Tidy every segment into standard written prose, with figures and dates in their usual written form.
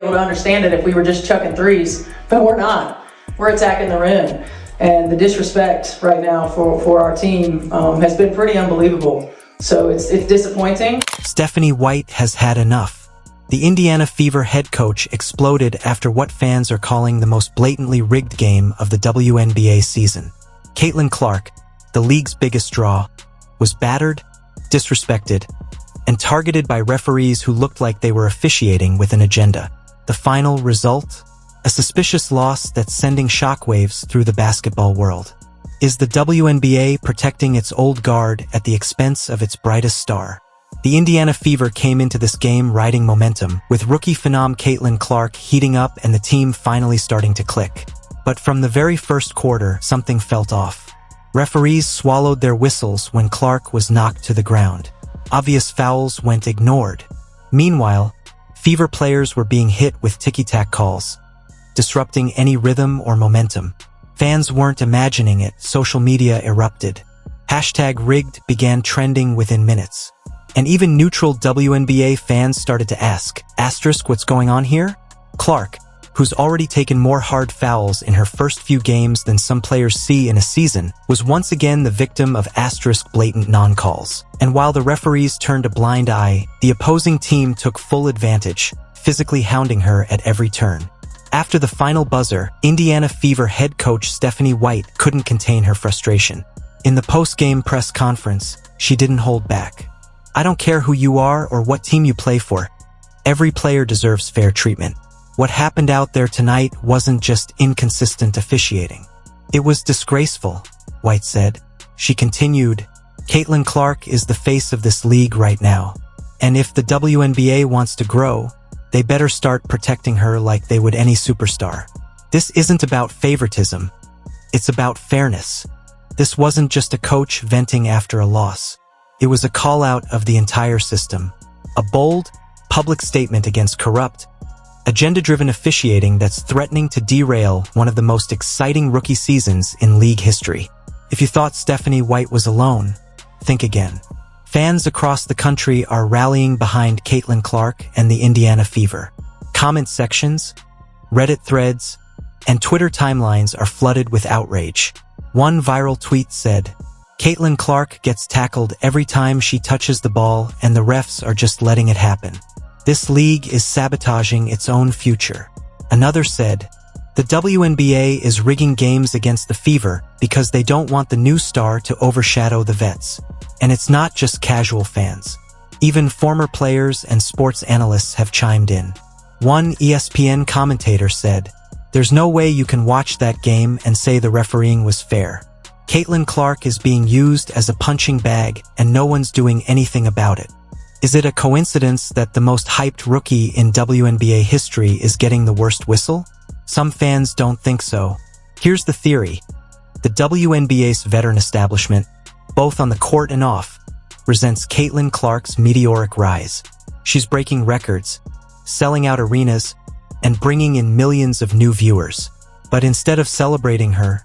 able to understand it if we were just chucking threes, but we're not. We're attacking the rim. And the disrespect right now for our team has been pretty unbelievable. So it's disappointing. Stephanie White has had enough. The Indiana Fever head coach exploded after what fans are calling the most blatantly rigged game of the WNBA season. Caitlin Clark, the league's biggest draw, was battered, disrespected, and targeted by referees who looked like they were officiating with an agenda. The final result? A suspicious loss that's sending shockwaves through the basketball world. Is the WNBA protecting its old guard at the expense of its brightest star? The Indiana Fever came into this game riding momentum, with rookie phenom Caitlin Clark heating up and the team finally starting to click. But from the very first quarter, something felt off. Referees swallowed their whistles when Clark was knocked to the ground. Obvious fouls went ignored. Meanwhile, Fever players were being hit with ticky-tack calls, disrupting any rhythm or momentum. Fans weren't imagining it. Social media erupted. #rigged began trending within minutes. And even neutral WNBA fans started to ask, what's going on here? Clark, who's already taken more hard fouls in her first few games than some players see in a season, was once again the victim of blatant non-calls. And while the referees turned a blind eye, the opposing team took full advantage, physically hounding her at every turn. After the final buzzer, Indiana Fever head coach Stephanie White couldn't contain her frustration. In the post-game press conference, she didn't hold back. "I don't care who you are or what team you play for. Every player deserves fair treatment. What happened out there tonight wasn't just inconsistent officiating. It was disgraceful," White said. She continued, "Caitlin Clark is the face of this league right now. And if the WNBA wants to grow, they better start protecting her like they would any superstar. This isn't about favoritism. It's about fairness. This wasn't just a coach venting after a loss. It was a call-out of the entire system. A bold, public statement against corrupt, agenda-driven officiating that's threatening to derail one of the most exciting rookie seasons in league history. If you thought Stephanie White was alone, think again. Fans across the country are rallying behind Caitlin Clark and the Indiana Fever. Comment sections, Reddit threads, and Twitter timelines are flooded with outrage. One viral tweet said, "Caitlin Clark gets tackled every time she touches the ball and the refs are just letting it happen. This league is sabotaging its own future." Another said, "The WNBA is rigging games against the Fever because they don't want the new star to overshadow the vets." And it's not just casual fans. Even former players and sports analysts have chimed in. One ESPN commentator said, "There's no way you can watch that game and say the refereeing was fair. Caitlin Clark is being used as a punching bag and no one's doing anything about it." Is it a coincidence that the most hyped rookie in WNBA history is getting the worst whistle? Some fans don't think so. Here's the theory. The WNBA's veteran establishment, both on the court and off, resents Caitlin Clark's meteoric rise. She's breaking records, selling out arenas, and bringing in millions of new viewers. But instead of celebrating her,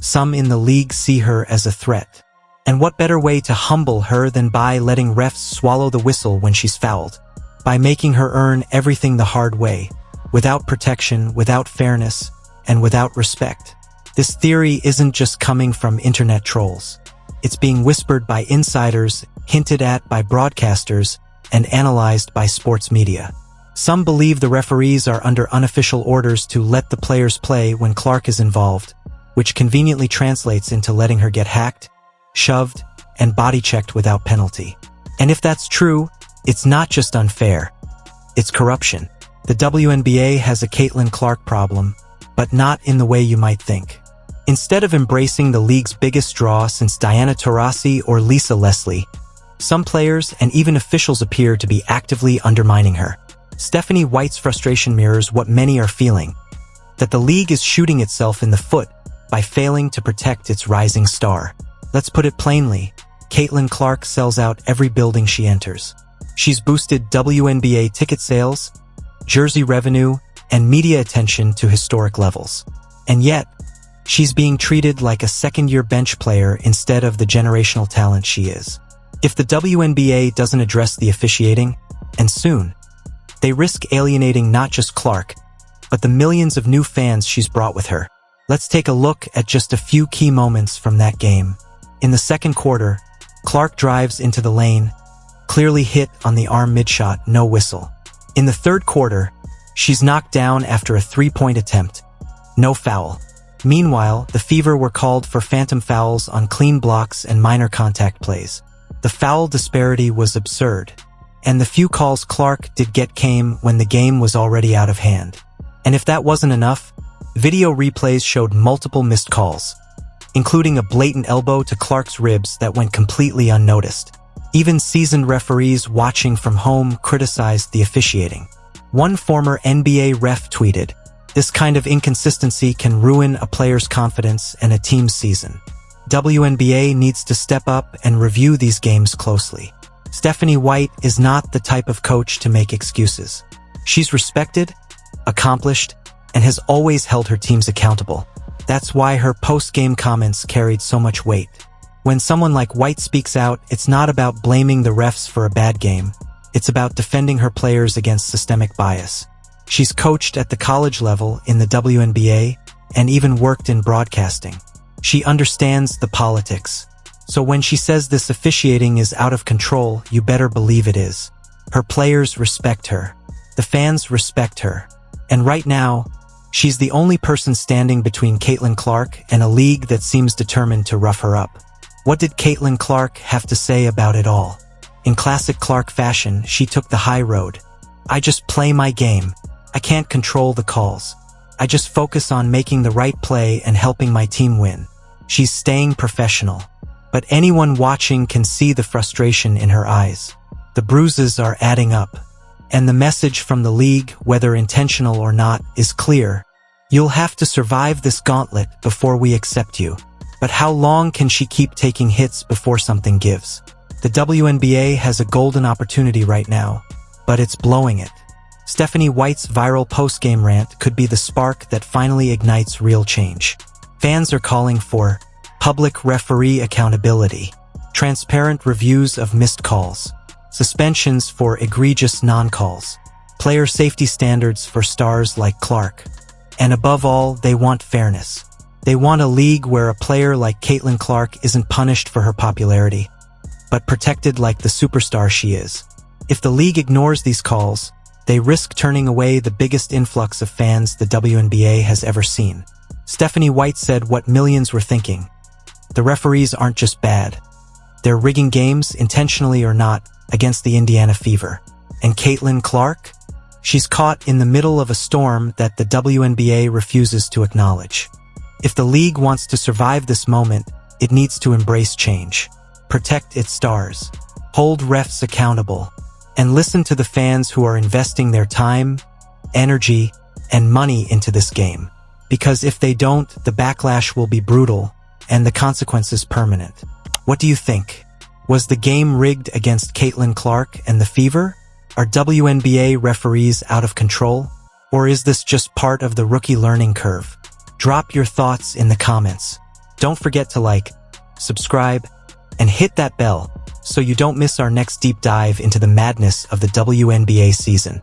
some in the league see her as a threat. And what better way to humble her than by letting refs swallow the whistle when she's fouled? By making her earn everything the hard way, without protection, without fairness, and without respect. This theory isn't just coming from internet trolls. It's being whispered by insiders, hinted at by broadcasters, and analyzed by sports media. Some believe the referees are under unofficial orders to let the players play when Clark is involved, which conveniently translates into letting her get hacked, shoved, and body-checked without penalty. And if that's true, it's not just unfair. It's corruption. The WNBA has a Caitlin Clark problem, but not in the way you might think. Instead of embracing the league's biggest draw since Diana Taurasi or Lisa Leslie, some players and even officials appear to be actively undermining her. Stephanie White's frustration mirrors what many are feeling, that the league is shooting itself in the foot by failing to protect its rising star. Let's put it plainly, Caitlin Clark sells out every building she enters. She's boosted WNBA ticket sales, jersey revenue, and media attention to historic levels. And yet, she's being treated like a second-year bench player instead of the generational talent she is. If the WNBA doesn't address the officiating, and soon, They risk alienating not just Clark, but the millions of new fans she's brought with her. Let's take a look at just a few key moments from that game. In the second quarter, Clark drives into the lane, clearly hit on the arm mid-shot, no whistle. In the third quarter, she's knocked down after a three-point attempt, no foul. Meanwhile, the Fever were called for phantom fouls on clean blocks and minor contact plays. The foul disparity was absurd, and the few calls Clark did get came when the game was already out of hand. And if that wasn't enough, video replays showed multiple missed calls, including a blatant elbow to Clark's ribs that went completely unnoticed. Even seasoned referees watching from home criticized the officiating. One former NBA ref tweeted, "This kind of inconsistency can ruin a player's confidence and a team's season. WNBA needs to step up and review these games closely." Stephanie White is not the type of coach to make excuses. She's respected, accomplished, and has always held her teams accountable. That's why her post-game comments carried so much weight. When someone like White speaks out, it's not about blaming the refs for a bad game. It's about defending her players against systemic bias. She's coached at the college level in the WNBA and even worked in broadcasting. She understands the politics. So when she says this officiating is out of control, you better believe it is. Her players respect her. The fans respect her. And right now, she's the only person standing between Caitlin Clark and a league that seems determined to rough her up. What did Caitlin Clark have to say about it all? In classic Clark fashion, she took the high road. "I just play my game. I can't control the calls. I just focus on making the right play and helping my team win." She's staying professional. But anyone watching can see the frustration in her eyes. The bruises are adding up. And the message from the league, whether intentional or not, is clear. You'll have to survive this gauntlet before we accept you. But how long can she keep taking hits before something gives? The WNBA has a golden opportunity right now, but it's blowing it. Stephanie White's viral post-game rant could be the spark that finally ignites real change. Fans are calling for public referee accountability, transparent reviews of missed calls, suspensions for egregious non-calls, player safety standards for stars like Clark. And above all, they want fairness. They want a league where a player like Caitlin Clark isn't punished for her popularity, but protected like the superstar she is. If the league ignores these calls, they risk turning away the biggest influx of fans the WNBA has ever seen. Stephanie White said what millions were thinking. The referees aren't just bad. They're rigging games, intentionally or not, against the Indiana Fever. And Caitlin Clark? She's caught in the middle of a storm that the WNBA refuses to acknowledge. If the league wants to survive this moment, it needs to embrace change, protect its stars, hold refs accountable, and listen to the fans who are investing their time, energy, and money into this game. Because if they don't, the backlash will be brutal, and the consequences permanent. What do you think? Was the game rigged against Caitlin Clark and the Fever? Are WNBA referees out of control? Or is this just part of the rookie learning curve? Drop your thoughts in the comments. Don't forget to like, subscribe, and hit that bell so you don't miss our next deep dive into the madness of the WNBA season.